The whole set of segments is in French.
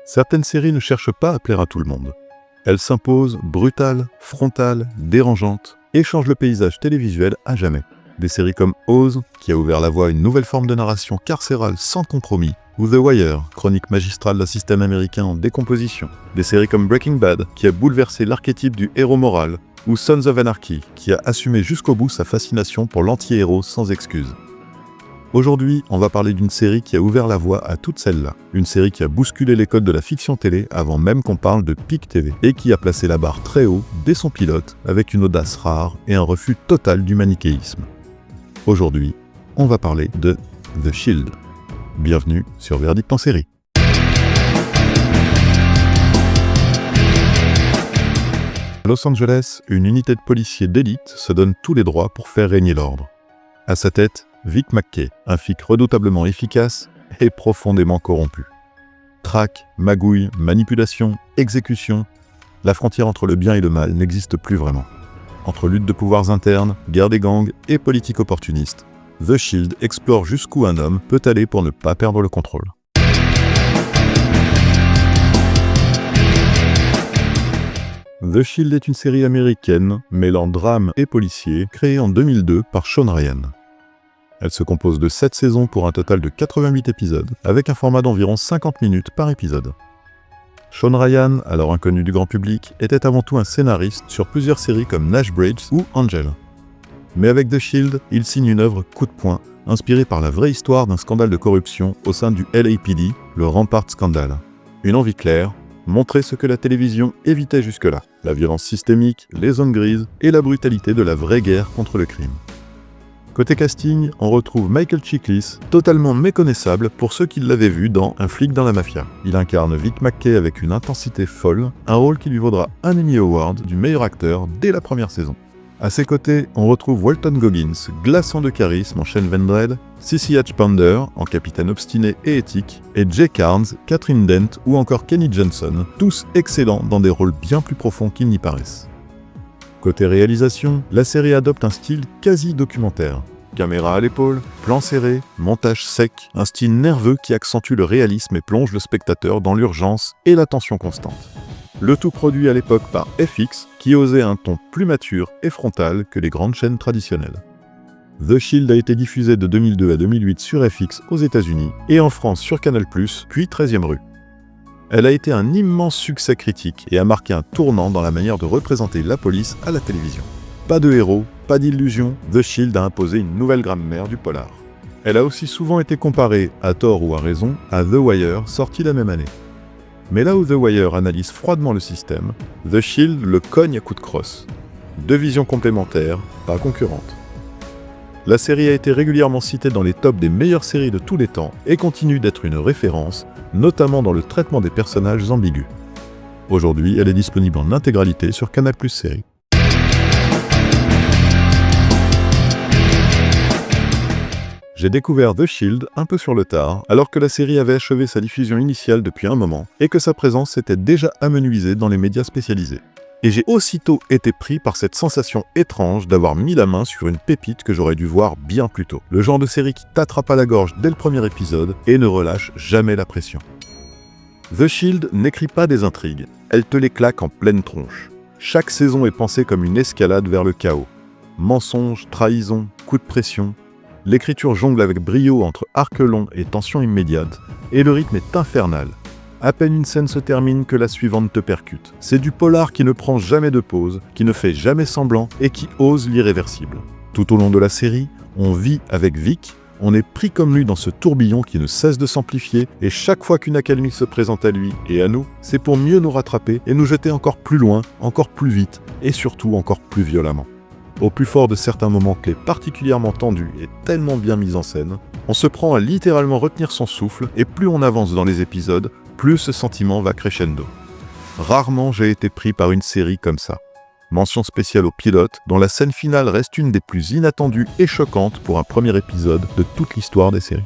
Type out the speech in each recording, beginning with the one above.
Certaines séries ne cherchent pas à plaire à tout le monde. Elles s'imposent brutales, frontales, dérangeantes, et changent le paysage télévisuel à jamais. Des séries comme Oz, qui a ouvert la voie à une nouvelle forme de narration carcérale sans compromis, ou The Wire, chronique magistrale d'un système américain en décomposition. Des séries comme Breaking Bad, qui a bouleversé l'archétype du héros moral, ou Sons of Anarchy, qui a assumé jusqu'au bout sa fascination pour l'anti-héros sans excuse. Aujourd'hui, on va parler d'une série qui a ouvert la voie à toutes celles-là. Une série qui a bousculé les codes de la fiction télé avant même qu'on parle de Peak TV, et qui a placé la barre très haut dès son pilote, avec une audace rare et un refus total du manichéisme. Aujourd'hui, on va parler de The Shield. Bienvenue sur Verdict en série. À Los Angeles, une unité de policiers d'élite se donne tous les droits pour faire régner l'ordre. À sa tête, Vic Mackey, un flic redoutablement efficace et profondément corrompu. Traque, magouille, manipulation, exécution, la frontière entre le bien et le mal n'existe plus vraiment. Entre lutte de pouvoirs internes, guerre des gangs et politique opportuniste, The Shield explore jusqu'où un homme peut aller pour ne pas perdre le contrôle. The Shield est une série américaine mêlant drame et policier créée en 2002 par Shawn Ryan. Elle se compose de 7 saisons pour un total de 88 épisodes, avec un format d'environ 50 minutes par épisode. Shawn Ryan, alors inconnu du grand public, était avant tout un scénariste sur plusieurs séries comme Nash Bridges ou Angel. Mais avec The Shield, il signe une œuvre coup de poing, inspirée par la vraie histoire d'un scandale de corruption au sein du LAPD, le Rampart Scandal. Une envie claire, montrer ce que la télévision évitait jusque-là, la violence systémique, les zones grises et la brutalité de la vraie guerre contre le crime. Côté casting, on retrouve Michael Chiklis, totalement méconnaissable pour ceux qui l'avaient vu dans Un flic dans la mafia. Il incarne Vic Mackey avec une intensité folle, un rôle qui lui vaudra un Emmy Award du meilleur acteur dès la première saison. À ses côtés, on retrouve Walton Goggins, glaçant de charisme en Shane Vendrell, Cissy Hatch-Pounder en capitaine obstiné et éthique, et Jay Carnes, Catherine Dent ou encore Kenny Johnson, tous excellents dans des rôles bien plus profonds qu'ils n'y paraissent. Côté réalisation, la série adopte un style quasi documentaire. Caméra à l'épaule, plan serré, montage sec, un style nerveux qui accentue le réalisme et plonge le spectateur dans l'urgence et la tension constante. Le tout produit à l'époque par FX, qui osait un ton plus mature et frontal que les grandes chaînes traditionnelles. The Shield a été diffusé de 2002 à 2008 sur FX aux États-Unis et en France sur Canal+, puis 13e rue. Elle a été un immense succès critique et a marqué un tournant dans la manière de représenter la police à la télévision. Pas de héros, pas d'illusions, The Shield a imposé une nouvelle grammaire du polar. Elle a aussi souvent été comparée, à tort ou à raison, à The Wire, sorti la même année. Mais là où The Wire analyse froidement le système, The Shield le cogne à coups de crosse. Deux visions complémentaires, pas concurrentes. La série a été régulièrement citée dans les tops des meilleures séries de tous les temps et continue d'être une référence, notamment dans le traitement des personnages ambigus. Aujourd'hui, elle est disponible en intégralité sur Canal+ Série. J'ai découvert The Shield un peu sur le tard, alors que la série avait achevé sa diffusion initiale depuis un moment et que sa présence s'était déjà amenuisée dans les médias spécialisés. Et j'ai aussitôt été pris par cette sensation étrange d'avoir mis la main sur une pépite que j'aurais dû voir bien plus tôt. Le genre de série qui t'attrape à la gorge dès le premier épisode et ne relâche jamais la pression. The Shield n'écrit pas des intrigues, elle te les claque en pleine tronche. Chaque saison est pensée comme une escalade vers le chaos. Mensonges, trahisons, coups de pression. L'écriture jongle avec brio entre arc long et tension immédiate, et le rythme est infernal. À peine une scène se termine que la suivante te percute. C'est du polar qui ne prend jamais de pause, qui ne fait jamais semblant et qui ose l'irréversible. Tout au long de la série, on vit avec Vic, on est pris comme lui dans ce tourbillon qui ne cesse de s'amplifier et chaque fois qu'une accalmie se présente à lui et à nous, c'est pour mieux nous rattraper et nous jeter encore plus loin, encore plus vite et surtout encore plus violemment. Au plus fort de certains moments clés particulièrement tendus et tellement bien mis en scène, on se prend à littéralement retenir son souffle et plus on avance dans les épisodes, plus ce sentiment va crescendo. Rarement j'ai été pris par une série comme ça. Mention spéciale au pilote, dont la scène finale reste une des plus inattendues et choquantes pour un premier épisode de toute l'histoire des séries.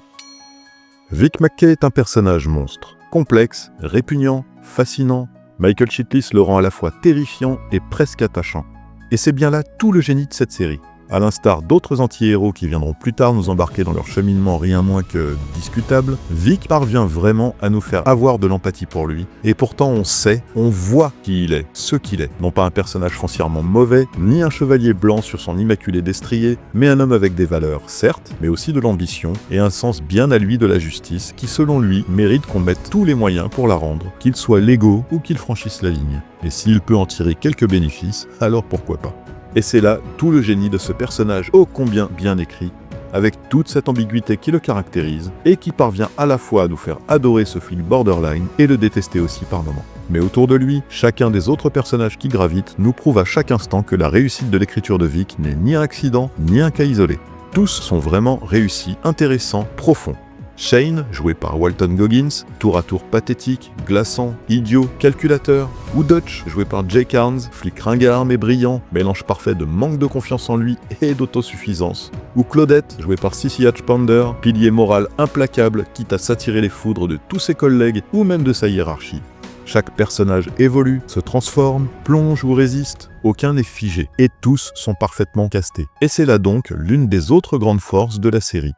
Vic Mackey est un personnage monstre, complexe, répugnant, fascinant. Michael Chiklis le rend à la fois terrifiant et presque attachant. Et c'est bien là tout le génie de cette série. À l'instar d'autres anti-héros qui viendront plus tard nous embarquer dans leur cheminement rien moins que discutable, Vic parvient vraiment à nous faire avoir de l'empathie pour lui, et pourtant on sait, on voit qui il est, ce qu'il est. Non pas un personnage foncièrement mauvais, ni un chevalier blanc sur son immaculé destrier, mais un homme avec des valeurs, certes, mais aussi de l'ambition, et un sens bien à lui de la justice, qui selon lui mérite qu'on mette tous les moyens pour la rendre, qu'il soit légaux ou qu'il franchisse la ligne. Et s'il peut en tirer quelques bénéfices, alors pourquoi pas. Et c'est là tout le génie de ce personnage ô combien bien écrit, avec toute cette ambiguïté qui le caractérise, et qui parvient à la fois à nous faire adorer ce film borderline et le détester aussi par moments. Mais autour de lui, chacun des autres personnages qui gravitent nous prouve à chaque instant que la réussite de l'écriture de Vic n'est ni un accident, ni un cas isolé. Tous sont vraiment réussis, intéressants, profonds. Shane, joué par Walton Goggins, tour à tour pathétique, glaçant, idiot, calculateur, ou Dutch, joué par Jake Carnes, flic ringard mais brillant, mélange parfait de manque de confiance en lui et d'autosuffisance, ou Claudette, joué par Cissy Hatchpander, pilier moral implacable, quitte à s'attirer les foudres de tous ses collègues ou même de sa hiérarchie. Chaque personnage évolue, se transforme, plonge ou résiste, aucun n'est figé, et tous sont parfaitement castés. Et c'est là donc l'une des autres grandes forces de la série.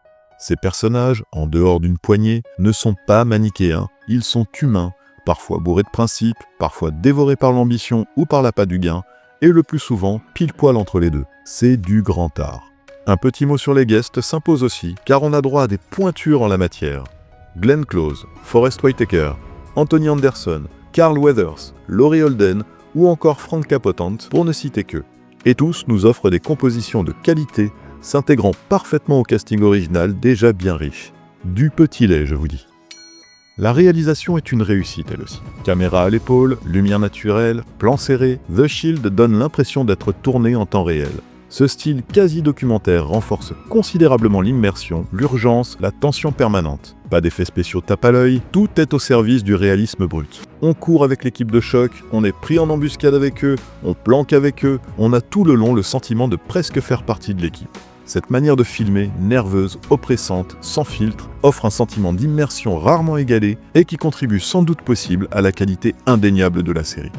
Ces personnages, en dehors d'une poignée, ne sont pas manichéens, ils sont humains, parfois bourrés de principes, parfois dévorés par l'ambition ou par l'appât du gain, et le plus souvent pile poil entre les deux. C'est du grand art. Un petit mot sur les guests s'impose aussi, car on a droit à des pointures en la matière. Glenn Close, Forest Whitaker, Anthony Anderson, Carl Weathers, Laurie Holden ou encore Frank Capotant, pour ne citer que. Et tous nous offrent des compositions de qualité, s'intégrant parfaitement au casting original déjà bien riche. Du petit lait, je vous dis. La réalisation est une réussite elle aussi. Caméra à l'épaule, lumière naturelle, plan serré, The Shield donne l'impression d'être tourné en temps réel. Ce style quasi-documentaire renforce considérablement l'immersion, l'urgence, la tension permanente. Pas d'effets spéciaux tape à l'œil, tout est au service du réalisme brut. On court avec l'équipe de choc, on est pris en embuscade avec eux, on planque avec eux, on a tout le long le sentiment de presque faire partie de l'équipe. Cette manière de filmer, nerveuse, oppressante, sans filtre, offre un sentiment d'immersion rarement égalé et qui contribue sans doute possible à la qualité indéniable de la série.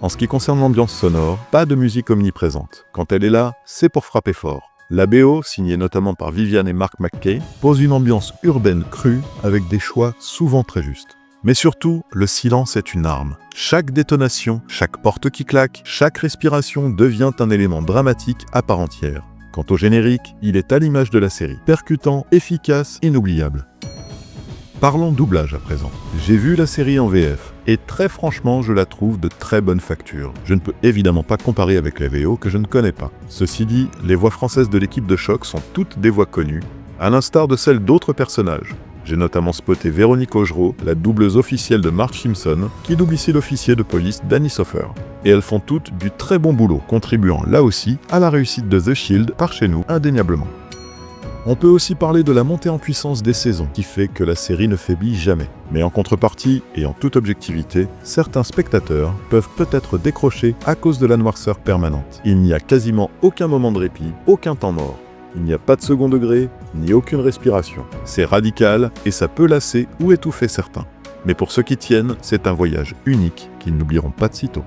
En ce qui concerne l'ambiance sonore, pas de musique omniprésente. Quand elle est là, c'est pour frapper fort. La BO, signée notamment par Vivian et Mark McKay, pose une ambiance urbaine crue avec des choix souvent très justes. Mais surtout, le silence est une arme. Chaque détonation, chaque porte qui claque, chaque respiration devient un élément dramatique à part entière. Quant au générique, il est à l'image de la série, percutant, efficace, inoubliable. Parlons doublage à présent. J'ai vu la série en VF, et très franchement, je la trouve de très bonne facture. Je ne peux évidemment pas comparer avec la VO que je ne connais pas. Ceci dit, les voix françaises de l'équipe de choc sont toutes des voix connues, à l'instar de celles d'autres personnages. J'ai notamment spoté Véronique Augereau, la doubleuse officielle de Marge Simpson, qui double ici l'officier de police Danny Soffer. Et elles font toutes du très bon boulot, contribuant là aussi à la réussite de The Shield par chez nous indéniablement. On peut aussi parler de la montée en puissance des saisons, qui fait que la série ne faiblit jamais. Mais en contrepartie, et en toute objectivité, certains spectateurs peuvent peut-être décrocher à cause de la noirceur permanente. Il n'y a quasiment aucun moment de répit, aucun temps mort. Il n'y a pas de second degré, ni aucune respiration. C'est radical, et ça peut lasser ou étouffer certains. Mais pour ceux qui tiennent, c'est un voyage unique qu'ils n'oublieront pas de sitôt.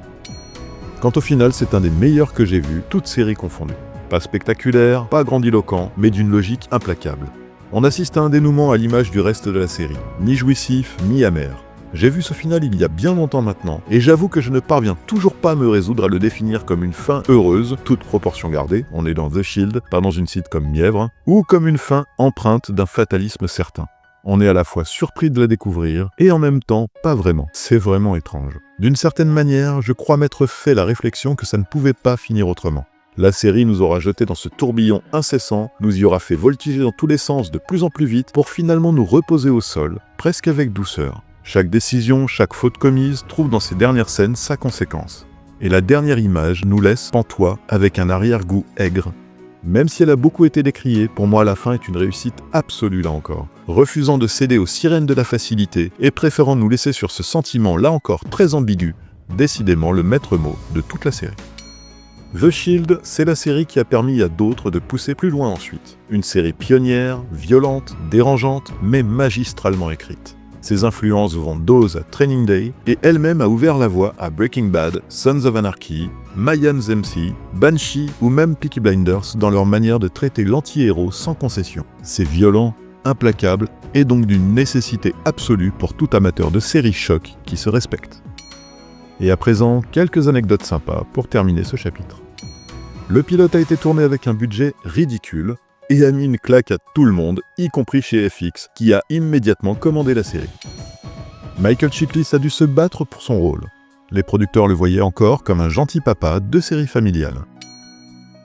Quant au final, c'est un des meilleurs que j'ai vus, toutes séries confondues. Pas spectaculaire, pas grandiloquent, mais d'une logique implacable. On assiste à un dénouement à l'image du reste de la série, ni jouissif, ni amer. J'ai vu ce final il y a bien longtemps maintenant, et j'avoue que je ne parviens toujours pas à me résoudre à le définir comme une fin heureuse, toute proportion gardée, on est dans The Shield, pas dans une site comme Mièvre, ou comme une fin empreinte d'un fatalisme certain. On est à la fois surpris de la découvrir, et en même temps, pas vraiment. C'est vraiment étrange. D'une certaine manière, je crois m'être fait la réflexion que ça ne pouvait pas finir autrement. La série nous aura jetés dans ce tourbillon incessant, nous y aura fait voltiger dans tous les sens de plus en plus vite pour finalement nous reposer au sol, presque avec douceur. Chaque décision, chaque faute commise trouve dans ces dernières scènes sa conséquence. Et la dernière image nous laisse pantois avec un arrière-goût aigre. Même si elle a beaucoup été décriée, pour moi la fin est une réussite absolue là encore. Refusant de céder aux sirènes de la facilité et préférant nous laisser sur ce sentiment là encore très ambigu, décidément le maître mot de toute la série. The Shield, c'est la série qui a permis à d'autres de pousser plus loin ensuite. Une série pionnière, violente, dérangeante, mais magistralement écrite. Ses influences vont d'Oz à Training Day, et elle-même a ouvert la voie à Breaking Bad, Sons of Anarchy, Mayans MC, Banshee ou même Peaky Blinders dans leur manière de traiter l'anti-héros sans concession. C'est violent, implacable, et donc d'une nécessité absolue pour tout amateur de séries choc qui se respecte. Et à présent, quelques anecdotes sympas pour terminer ce chapitre. Le pilote a été tourné avec un budget ridicule, et a mis une claque à tout le monde, y compris chez FX, qui a immédiatement commandé la série. Michael Chiklis a dû se battre pour son rôle. Les producteurs le voyaient encore comme un gentil papa de série familiale.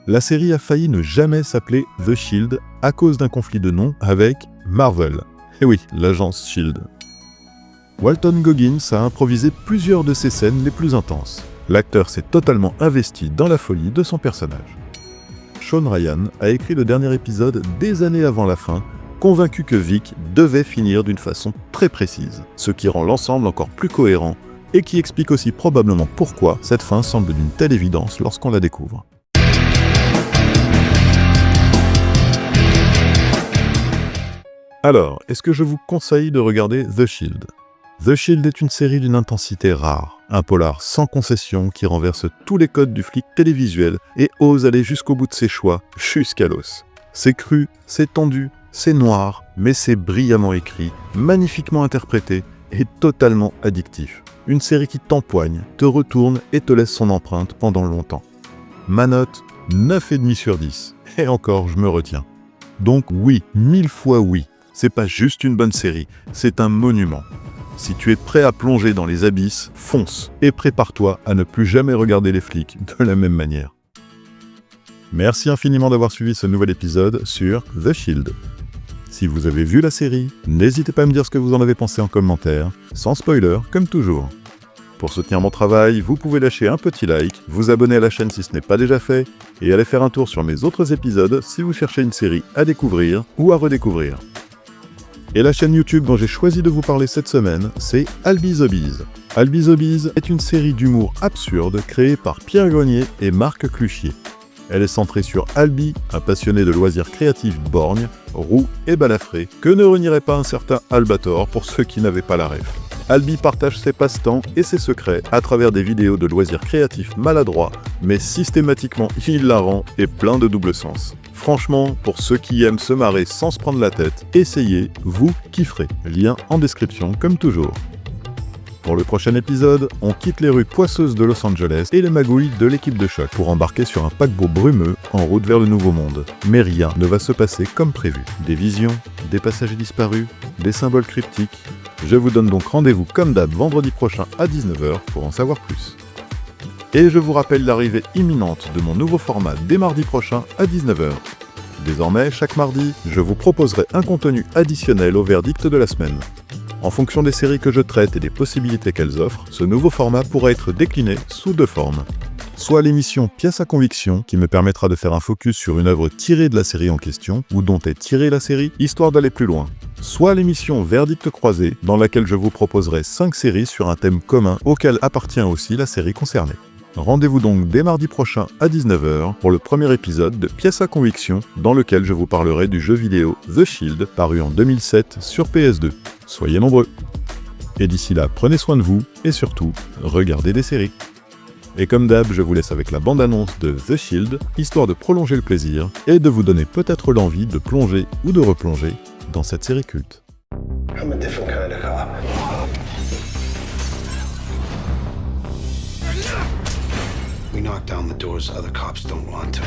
La série a failli ne jamais s'appeler The Shield à cause d'un conflit de nom avec Marvel. Et oui, l'agence Shield. Walton Goggins a improvisé plusieurs de ses scènes les plus intenses. L'acteur s'est totalement investi dans la folie de son personnage. Sean Ryan a écrit le dernier épisode des années avant la fin, convaincu que Vic devait finir d'une façon très précise, ce qui rend l'ensemble encore plus cohérent et qui explique aussi probablement pourquoi cette fin semble d'une telle évidence lorsqu'on la découvre. Alors, est-ce que je vous conseille de regarder The Shield ? The Shield est une série d'une intensité rare, un polar sans concession qui renverse tous les codes du flic télévisuel et ose aller jusqu'au bout de ses choix, jusqu'à l'os. C'est cru, c'est tendu, c'est noir, mais c'est brillamment écrit, magnifiquement interprété et totalement addictif. Une série qui t'empoigne, te retourne et te laisse son empreinte pendant longtemps. Ma note, 9,5 sur 10. Et encore, je me retiens. Donc oui, 1000 fois oui. C'est pas juste une bonne série, c'est un monument. Si tu es prêt à plonger dans les abysses, fonce et prépare-toi à ne plus jamais regarder les flics de la même manière. Merci infiniment d'avoir suivi ce nouvel épisode sur The Shield. Si vous avez vu la série, n'hésitez pas à me dire ce que vous en avez pensé en commentaire, sans spoiler comme toujours. Pour soutenir mon travail, vous pouvez lâcher un petit like, vous abonner à la chaîne si ce n'est pas déjà fait, et aller faire un tour sur mes autres épisodes si vous cherchez une série à découvrir ou à redécouvrir. Et la chaîne YouTube dont j'ai choisi de vous parler cette semaine, c'est Albi the Bees. Albi the Bees est une série d'humour absurde créée par Pierre Grenier et Marc Cluchier. Elle est centrée sur Albi, un passionné de loisirs créatifs borgne, roux et balafré, que ne renierait pas un certain Albator pour ceux qui n'avaient pas la ref. Albi partage ses passe-temps et ses secrets à travers des vidéos de loisirs créatifs maladroits, mais systématiquement hilarants et pleins de double sens. Franchement, pour ceux qui aiment se marrer sans se prendre la tête, essayez, vous kifferez. Lien en description comme toujours. Pour le prochain épisode, on quitte les rues poisseuses de Los Angeles et les magouilles de l'équipe de choc pour embarquer sur un paquebot brumeux en route vers le Nouveau Monde. Mais rien ne va se passer comme prévu. Des visions, des passagers disparus, des symboles cryptiques. Je vous donne donc rendez-vous comme d'hab vendredi prochain à 19h pour en savoir plus. Et je vous rappelle l'arrivée imminente de mon nouveau format dès mardi prochain à 19h. Désormais, chaque mardi, je vous proposerai un contenu additionnel au verdict de la semaine. En fonction des séries que je traite et des possibilités qu'elles offrent, ce nouveau format pourra être décliné sous deux formes. Soit l'émission Pièce à conviction, qui me permettra de faire un focus sur une œuvre tirée de la série en question, ou dont est tirée la série, histoire d'aller plus loin. Soit l'émission Verdict croisé, dans laquelle je vous proposerai 5 séries sur un thème commun auquel appartient aussi la série concernée. Rendez-vous donc dès mardi prochain à 19h pour le premier épisode de Pièce à conviction, dans lequel je vous parlerai du jeu vidéo The Shield, paru en 2007 sur PS2. Soyez nombreux. Et d'ici là, prenez soin de vous, et surtout, regardez des séries. Et comme d'hab, je vous laisse avec la bande-annonce de The Shield, histoire de prolonger le plaisir, et de vous donner peut-être l'envie de plonger ou de replonger dans cette série culte. I'm a different kind of cop. We knock down the doors other cops don't want to.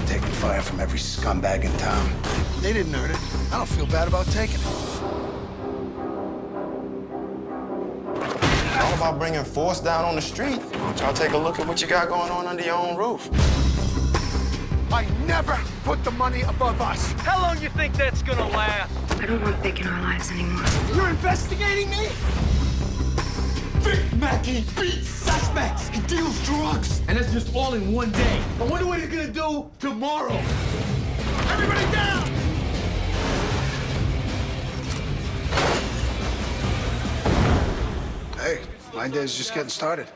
Taking fire from every scumbag in town. They didn't earn it. I don't feel bad about taking it. All about bringing force down on the street. Why don't y'all take a look at what you got going on under your own roof? I never put the money above us. How long you think that's gonna last? I don't want Vic in our lives anymore. You're investigating me? Vic Mackey beats suspects. He deals drugs. And that's just all in one day. I wonder what he's gonna do tomorrow. Everybody down! Hey, my day's just getting started.